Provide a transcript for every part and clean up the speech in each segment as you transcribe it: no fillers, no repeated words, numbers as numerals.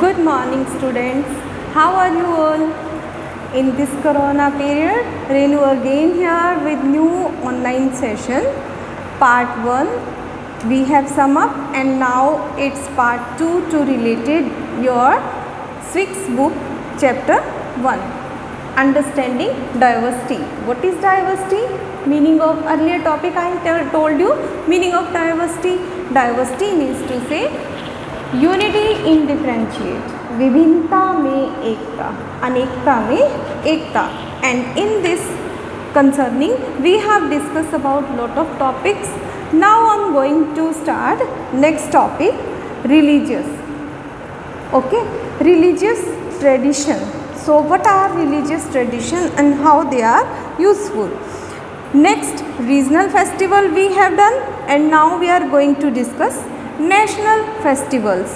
Good morning students. How are you all? In this corona period, Renu again here with new online session. Part 1 we have sum up and now it's part 2 to related your 6th book chapter 1. Understanding diversity. What is diversity? Meaning of earlier topic I told you. Meaning of diversity. Diversity means to say unity in differentiate, विभिन्नता में एकता, अनेकता में एकता. And in this concerning we have discuss about lot of topics. Now I am going to start next topic, religious. Okay, religious tradition. So what are religious tradition and how they are useful. Next, regional festival we have done and now we are going to discuss national festivals.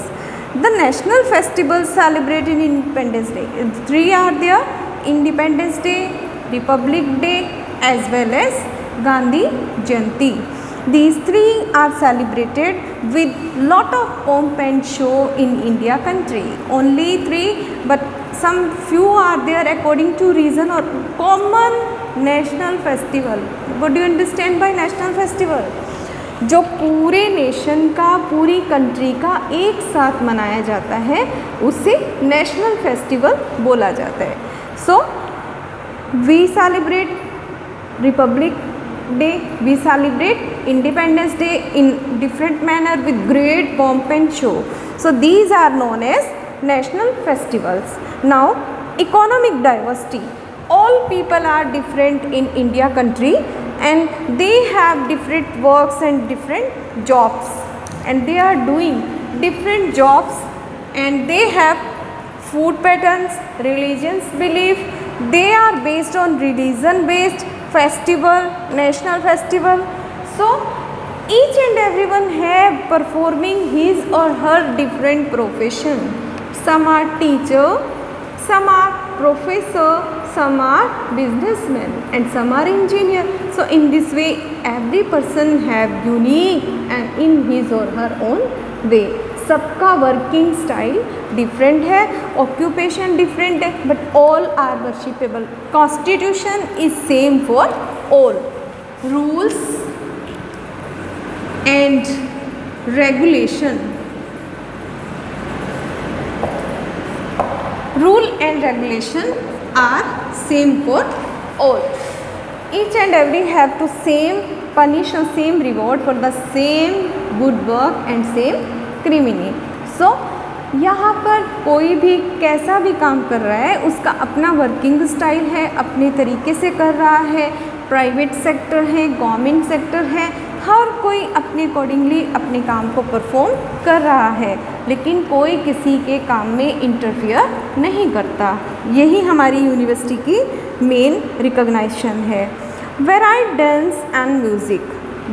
The national festivals celebrated in Independence Day. 3 are there: Independence Day, Republic Day, as well as Gandhi Jayanti. These 3 are celebrated with lot of pomp and show in India country. Only 3, but some few are there according to reason or common national festival. What do you understand by national festival? जो पूरे nation का, पूरी country का एक साथ मनाया जाता है उसे नेशनल फेस्टिवल बोला जाता है. So we celebrate Republic Day, we celebrate Independence Day in different manner with great pomp and show. So these are known as national festivals. Now economic diversity. All people are different in India country and they have different works and different jobs and they are doing different jobs and they have food patterns, religions belief. They are based on religion based festival, national festival. So each and everyone have performing his or her different profession. Some are teacher, some are professor, some are businessmen and some are engineer. So in this way every person have unique and in his or her own way. सबका working style different है, occupation different है, but all are worshipable. Constitution is same for all. Rules and regulation, rule and regulation are same for all. Each and every have to same punish or same reward for the same good work and same criminal. So यहाँ पर कोई भी कैसा भी काम कर रहा है उसका अपना वर्किंग स्टाइल है, अपने तरीके से कर रहा है. प्राइवेट सेक्टर है, गवर्नमेंट सेक्टर है, हर कोई अपने अकॉर्डिंगली अपने काम को परफॉर्म कर रहा है, लेकिन कोई किसी के काम में इंटरफियर नहीं करता. यही हमारी यूनिवर्सिटी की मेन रिकॉग्निशन है. Varied dance and music.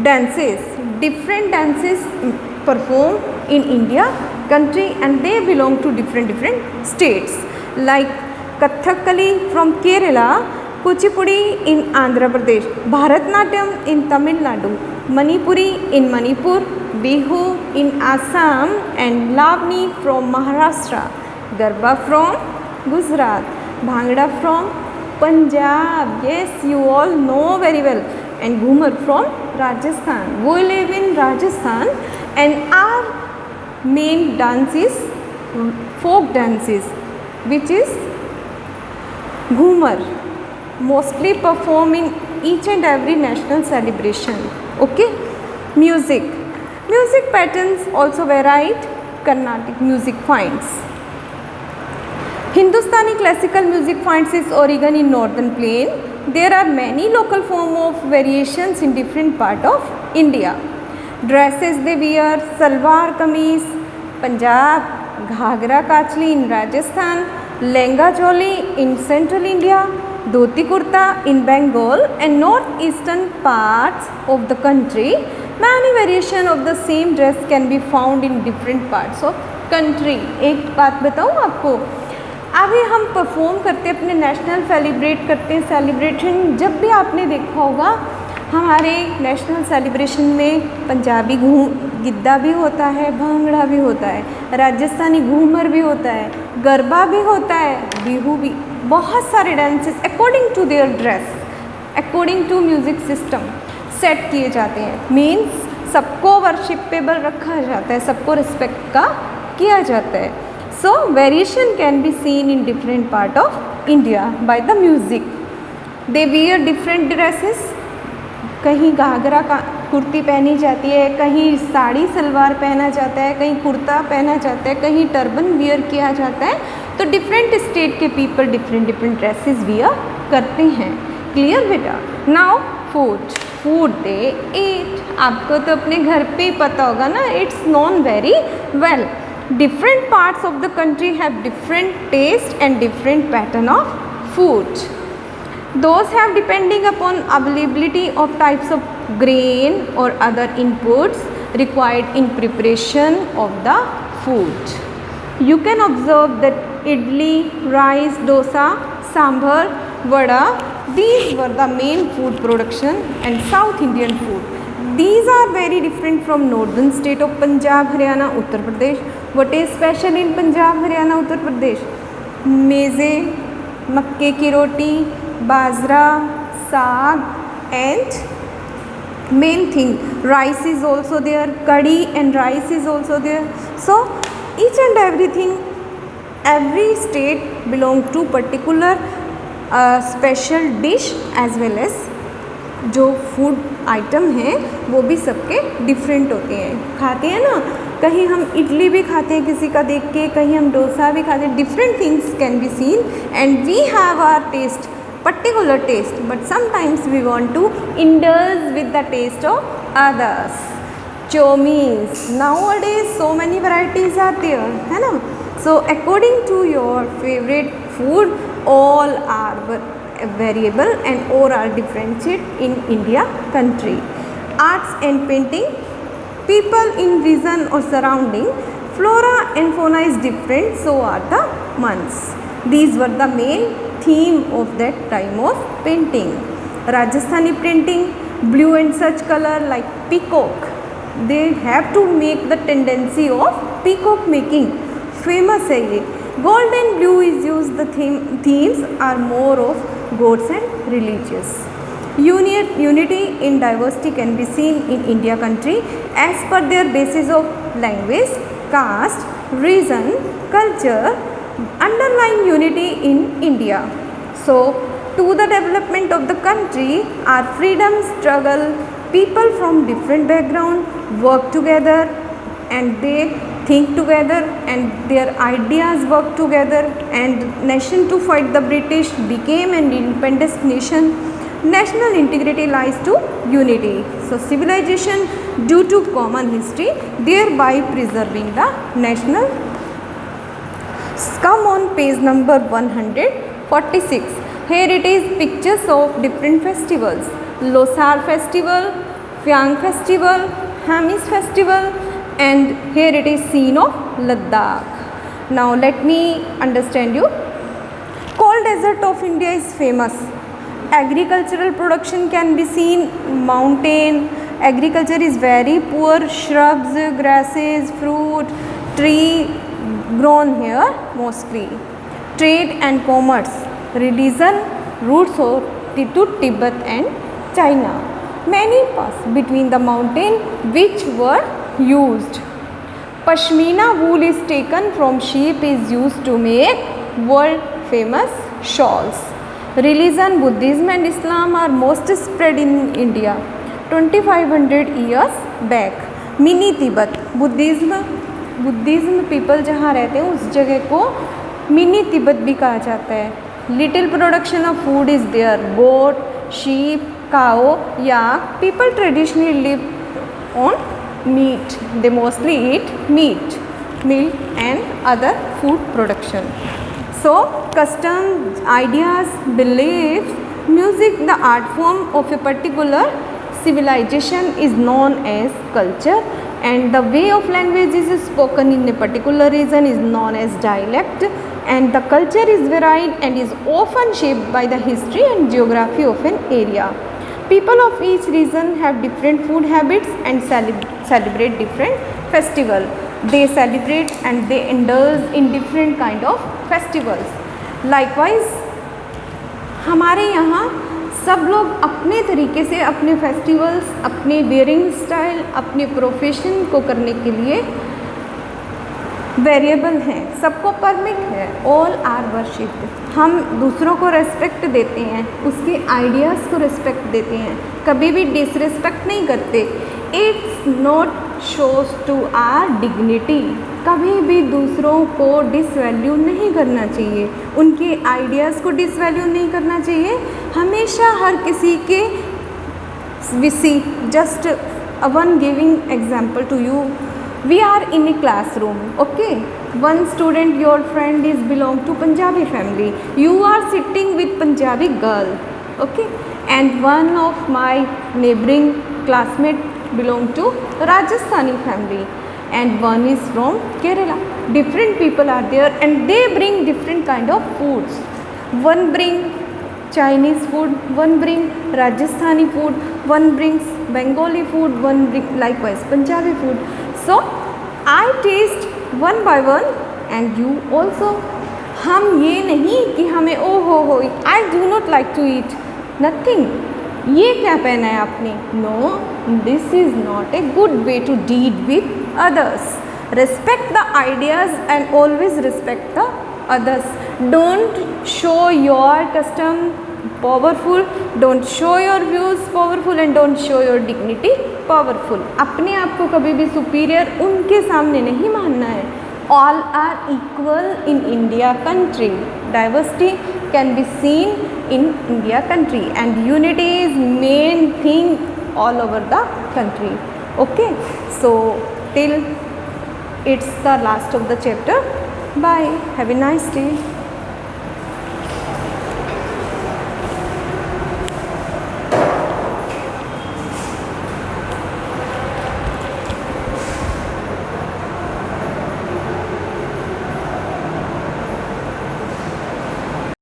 Dances, different dances perform in India country and they belong to different states like Kathakali from Kerala, Kuchipudi in Andhra Pradesh, Bharatnatyam in Tamil Nadu, Manipuri in Manipur, Bihu in Assam and Lavani from Maharashtra, Garba from Gujarat, Bhangra from Punjab, yes you all know very well, and Ghumar from Rajasthan. We live in Rajasthan and our main dance is folk dances which is Ghumar, mostly performed in each and every national celebration. Okay, music. Music patterns also varied. Carnatic music finds. Hindustani classical music finds its origin in northern plain. There are many local form of variations in different part of India. Dresses they wear, salwar kameez Punjab, ghagra kachli in Rajasthan, lehenga choli in central India, dhoti kurta in Bengal and northeastern parts of the country. Many variation of the same dress can be found in different parts of country. एक बात बताऊँ आपको, अभी हम perform करते हैं अपने national celebrate करते हैं. सेलिब्रेशन जब भी आपने देखा होगा हमारे नेशनल सेलिब्रेशन में पंजाबी गिद्दा भी होता है, भांगड़ा भी होता है, राजस्थानी घूमर भी होता है, गरबा भी होता है, बिहू भी, बहुत सारे dances according to their dress, according to music system set किए जाते हैं। मीन्स सबको वर्शिपेबल रखा जाता है, सबको रिस्पेक्ट का किया जाता है। सो variation can be seen in different part of India by the music. They wear different dresses, कहीं घाघरा का कुर्ती पहनी जाती है, कहीं साड़ी सलवार पहना जाता है, कहीं कुर्ता पहना जाता है, कहीं टर्बन वियर किया जाता है। तो डिफरेंट स्टेट के पीपल डिफरेंट ड्रेसेस वियर करते हैं। क्लियर बेटा? नाउ फूड दे ईट, आपको तो अपने घर पे ही पता होगा ना, it's known very well. Different parts of the country have different taste and different pattern of food. Those have depending upon availability of types of grain or other inputs required in preparation of the food. You can observe that idli, rice, dosa, sambar, vada, these were the main food production and South Indian food. These are very different from northern state of Punjab, Haryana, Uttar Pradesh. What is special in Punjab, Haryana, Uttar Pradesh? Meze, मक्के की रोटी, बाजरा, साग, and main thing rice is also there, curry and rice is also there. So each and everything, every state belong to particular special dish as well as जो food item हैं वो भी सबके different होते हैं। खाते हैं ना, कहीं हम इडली भी खाते हैं किसी का देख के, कहीं हम डोसा भी खाते हैं। Different things can be seen and we have our taste, particular taste, but sometimes we want to indulge with the taste of others. Chomis, nowadays so many varieties are there, है ना? So according to your favorite food, all are variable and all are differentiated in India country. Arts and painting, people in region or surrounding, flora and fauna is different, so are the months. These were the main theme of that time of painting. Rajasthani painting, blue and such color like peacock, they have to make the tendency of peacock making, famous है ये. Gold and blue is used, the themes are more of gods and religious. Unity in diversity can be seen in India country as per their basis of language, caste, region, culture, underlying unity in India. So to the development of the country, our freedom struggle, people from different background work together and they think together and their ideas work together, and nation to fight the British became an independent nation. National integrity lies to unity. So civilization due to common history, thereby preserving the national. Come on page number 146. Here it is pictures of different festivals. Losar festival, Phyang festival, Hamis festival, and here it is scene of Ladakh. Now let me understand you. Cold desert of India is famous. Agricultural production can be seen, mountain. Agriculture is very poor, shrubs, grasses, fruit, tree grown here mostly. Trade and commerce, religion, roots to Tibet and China. Many pass between the mountain which were used. Pashmina wool is taken from sheep, is used to make world famous shawls. Religion, Buddhism and Islam are most spread in India 2500 years back. Mini Tibet, Buddhism people जहाँ रहते हैं उस जगह को mini Tibet भी कहा जाता है। Little production of food is there, goat, sheep, cow, yak. People traditionally live on meat, they mostly eat meat, milk and other food production. So customs, ideas, beliefs, music, the art form of a particular civilization is known as culture, and the way of language is spoken in a particular region is known as dialect, and the culture is varied and is often shaped by the history and geography of an area. People of each region have different food habits and celebrate different festival. They celebrate and they indulge in different kind of festivals. Likewise, हमारे यहाँ सब लोग अपने तरीके से अपने festivals, अपने wearing style, अपने प्रोफेशन को करने के लिए वेरिएबल हैं, सबको परमिट है. All are worshipped. हम दूसरों को रेस्पेक्ट देते हैं, उसके आइडियाज़ को रेस्पेक्ट देते हैं, कभी भी डिसरेस्पेक्ट नहीं करते. It's not shows to our dignity. कभी भी दूसरों को डिसवैल्यू नहीं करना चाहिए, उनके आइडियाज़ को डिसवैल्यू नहीं करना चाहिए. हमेशा हर किसी के विसी just one giving example to you. We are in a classroom, okay? One student, your friend is belong to Punjabi family. You are sitting with Punjabi girl, okay? And one of my neighboring classmate belong to Rajasthani family, and one is from Kerala. Different people are there, and they bring different kind of foods. One bring Chinese food, one bring Rajasthani food, one brings Bengali food, one bring likewise Punjabi food. So I taste one by one and you also. हम ये नहीं कि हमें ओ हो I do not like to eat nothing. ये क्या पहना है आपने? No, this is not a good way to deal with others. Respect the ideas and always respect the others. Don't show your custom powerful, don't show your views powerful and don't show your dignity powerful. अपने आप को कभी भी superior उनके सामने नहीं मानना है. All are equal in India country. Diversity can be seen in India country and unity is main thing all over the country. Okay, so till it's the last of the chapter. Bye, have a nice day.